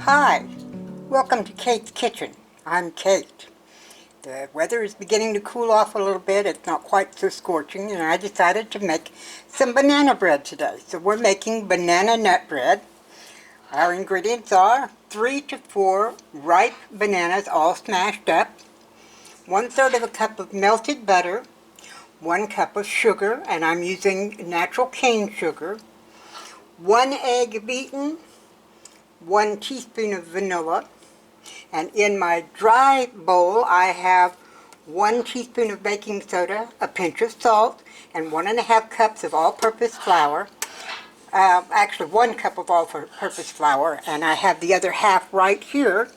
Hi, welcome to Kate's Kitchen. I'm Kate. The weather is beginning to cool off a little bit. It's not quite so scorching, and I decided to make some banana bread today. So we're making banana nut bread. Our ingredients are 3 to 4 ripe bananas all smashed up, 1/3 of a cup of melted butter, 1 cup of sugar, and I'm using natural cane sugar, 1 egg beaten, 1 teaspoon of vanilla, and in my dry bowl I have 1 teaspoon of baking soda, a pinch of salt, and 1½ cups of all-purpose flour. Actually 1 cup of all-purpose flour, and I have the other half right here,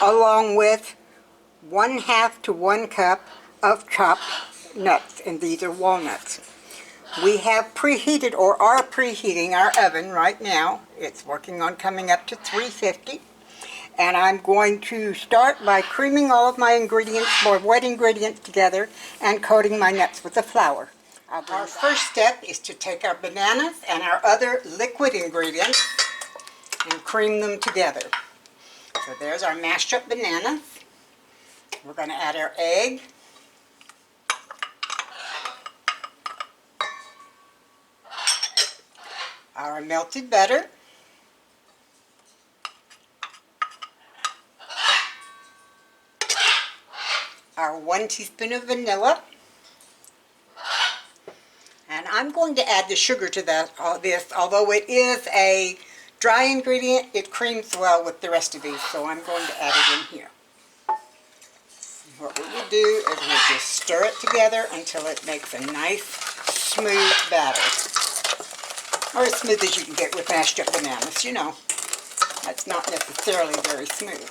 along with 1/2 to 1 cup of chopped nuts, and these are walnuts. We have preheated, or are preheating, our oven right now. It's working on coming up to 350. And I'm going to start by creaming all of my ingredients, more wet ingredients together, and coating my nuts with the flour. Our first step is to take our bananas and our other liquid ingredients and cream them together. So there's our mashed up bananas. We're going to add our egg. Our melted butter, our 1 teaspoon of vanilla, and I'm going to add the sugar to this, although it is a dry ingredient, it creams well with the rest of these, so I'm going to add it in here. What we will do is we'll just stir it together until it makes a nice smooth batter. Or as smooth as you can get with mashed up bananas, you know. That's not necessarily very smooth.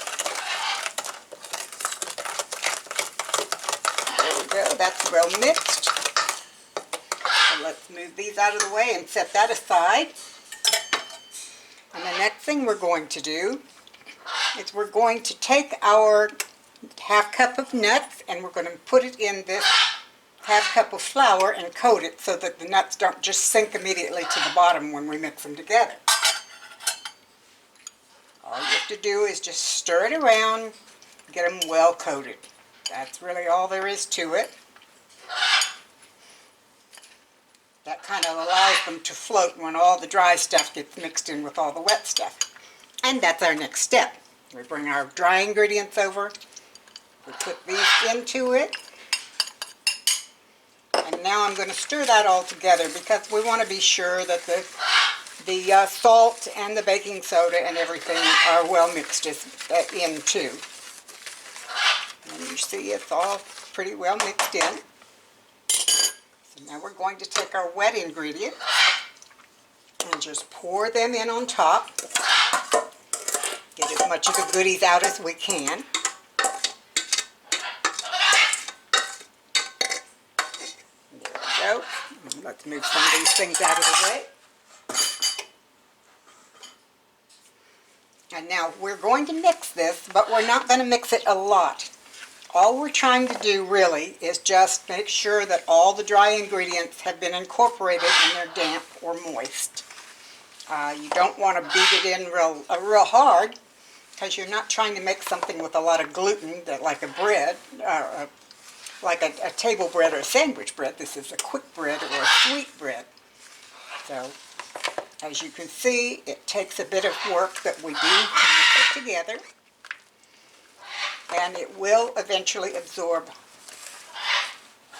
There we go, that's well mixed. So let's move these out of the way and set that aside. And the next thing we're going to do is we're going to take our 1/2 cup of nuts and we're going to put it in this 1/2 cup of flour and coat it so that the nuts don't just sink immediately to the bottom when we mix them together. All you have to do is just stir it around, get them well coated. That's really all there is to it. That kind of allows them to float when all the dry stuff gets mixed in with all the wet stuff. And that's our next step. We bring our dry ingredients over, we put these into it, and now I'm going to stir that all together because we want to be sure that the salt and the baking soda and everything are well mixed in too. And you see it's all pretty well mixed in. So now we're going to take our wet ingredients and just pour them in on top. Get as much of the goodies out as we can. There we go. Let's move some of these things out of the way. And now we're going to mix this, but we're not going to mix it a lot. All we're trying to do really is just make sure that all the dry ingredients have been incorporated and they're damp or moist. You don't want to beat it in real hard because you're not trying to make something with a lot of gluten, like a bread, like a table bread or a sandwich bread. This is a quick bread or a sweet bread. So, as you can see, it takes a bit of work that we do to mix it together, and it will eventually absorb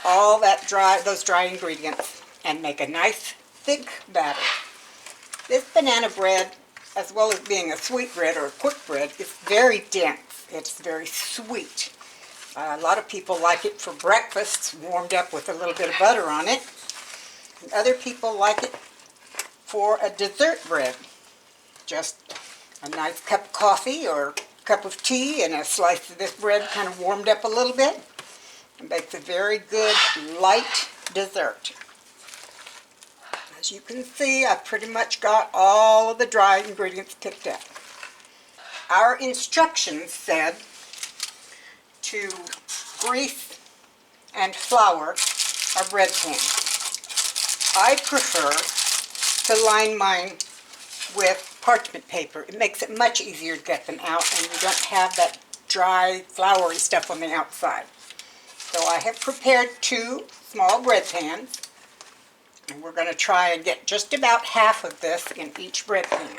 all those dry ingredients and make a nice thick batter. This banana bread, as well as being a sweet bread or a quick bread, is very dense. It's very sweet. A lot of people like it for breakfast, warmed up with a little bit of butter on it. And other people like it for a dessert bread. Just a nice cup of coffee or cup of tea and a slice of this bread kind of warmed up a little bit. It makes a very good light dessert. As you can see, I've pretty much got all of the dry ingredients picked up. Our instructions said to grease and flour our bread pan. I prefer to line mine with parchment paper. It makes it much easier to get them out, and you don't have that dry, floury stuff on the outside. So I have prepared 2 small bread pans, and we're going to try and get just about half of this in each bread pan.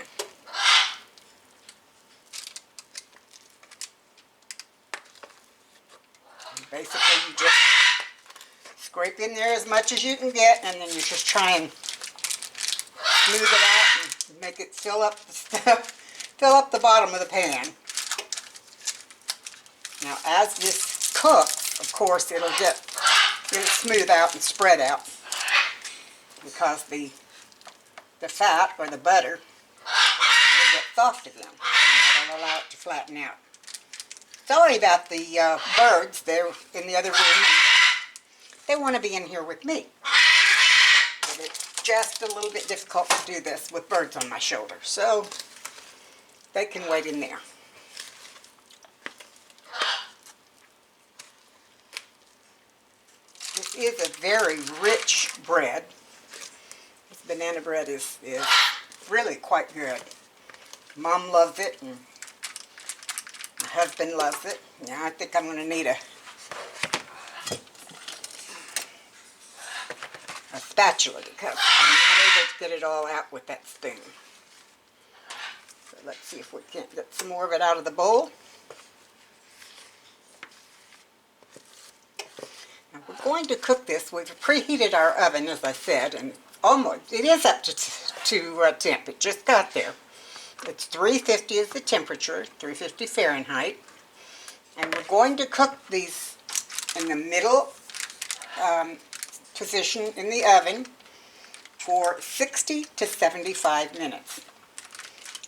And basically, you just scrape in there as much as you can get, and then you just try and smooth it out and make it fill up the stuff, fill up the bottom of the pan. Now, as this cooks, of course, it'll smooth out and spread out, because the fat or the butter will get soft again, and that'll allow it to flatten out. Sorry about the birds. They're in the other room. They want to be in here with me. But it's just a little bit difficult to do this with birds on my shoulder, so they can wait in there. This is a very rich bread. This banana bread is really quite good. Mom loves it, and my husband loves it. Now I think I'm going to need a spatula, because I'm not able to get it all out with that spoon. So let's see if we can't get some more of it out of the bowl. Now we're going to cook this. We've preheated our oven, as I said, and it is up to temp. It just got there. It's 350 is the temperature, 350 Fahrenheit. And we're going to cook these in the middle position in the oven for 60 to 75 minutes.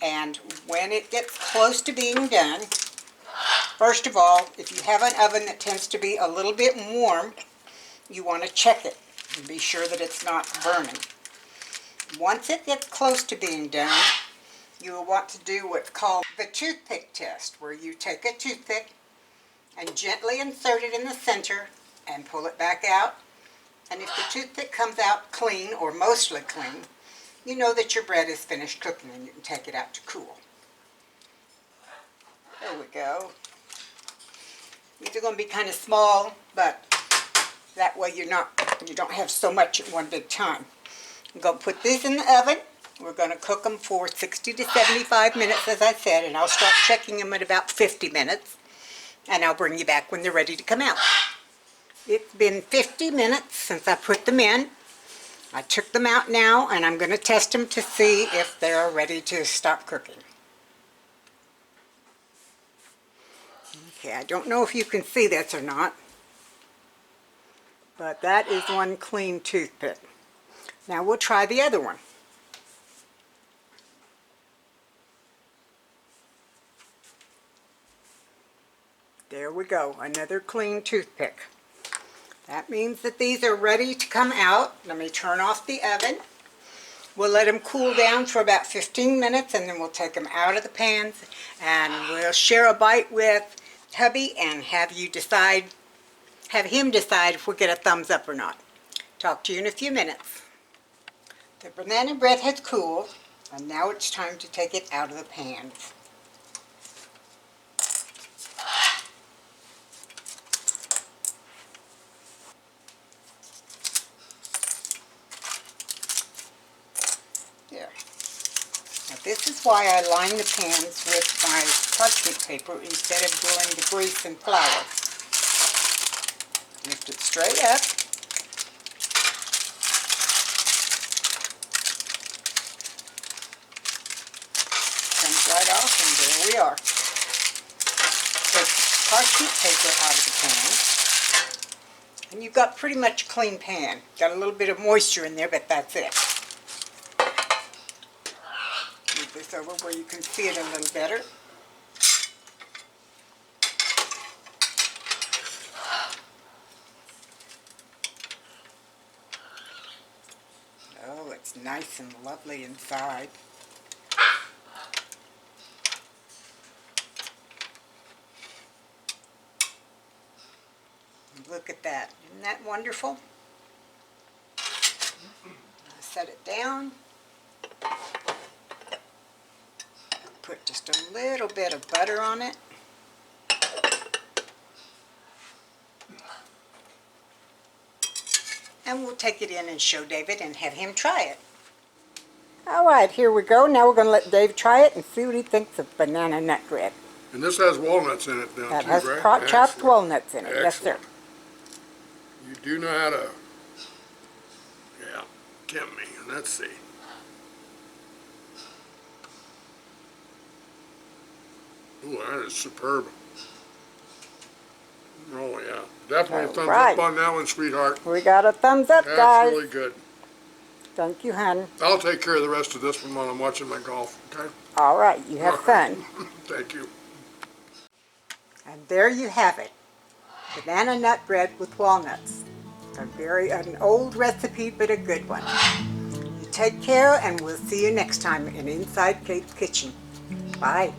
And when it gets close to being done, first of all, if you have an oven that tends to be a little bit warm, you want to check it and be sure that it's not burning. Once it gets close to being done, you will want to do what's called the toothpick test, where you take a toothpick and gently insert it in the center and pull it back out. And if the toothpick comes out clean, or mostly clean, you know that your bread is finished cooking and you can take it out to cool. There we go. These are going to be kind of small, but that way you don't have so much at one big time. I'm going to put these in the oven. We're going to cook them for 60 to 75 minutes, as I said, and I'll start checking them at about 50 minutes, and I'll bring you back when they're ready to come out. It's been 50 minutes since I put them in. I took them out now, and I'm going to test them to see if they're ready to stop cooking. Okay, I don't know if you can see this or not, but that is one clean toothpick. Now we'll try the other one. There we go, another clean toothpick. That means that these are ready to come out. Let me turn off the oven. We'll let them cool down for about 15 minutes, and then we'll take them out of the pans, and we'll share a bite with hubby and have him decide if we get a thumbs up or not. Talk to you in a few minutes. The banana bread has cooled, and now it's time to take it out of the pans. There. Now this is why I line the pans with my parchment paper instead of doing the grease and flour. Lift it straight up. Comes right off, and there we are. Take parchment paper out of the pan, and you've got pretty much a clean pan. Got a little bit of moisture in there, but that's it. Move this over where you can see it a little better. Oh, it's nice and lovely inside. Look at that. Isn't that wonderful? Set it down. put just a little bit of butter on it. And we'll take it in and show David and have him try it. All right, here we go. Now we're going to let Dave try it and see what he thinks of banana nut bread. And this has walnuts in it now, That too, has right? chopped walnuts in it. Yes, sir. You do know how to, yeah, tempt me. Let's see. Ooh, that is superb. Oh, yeah. Definitely a thumbs up on that one, sweetheart. We got a thumbs up, guys. That's really good. Thank you, hon. I'll take care of the rest of this one while I'm watching my golf, okay? All right, you have fun. Thank you. And there you have it. Banana nut bread with walnuts. An old recipe, but a good one. You take care, and we'll see you next time in Inside Kate's Kitchen. Bye.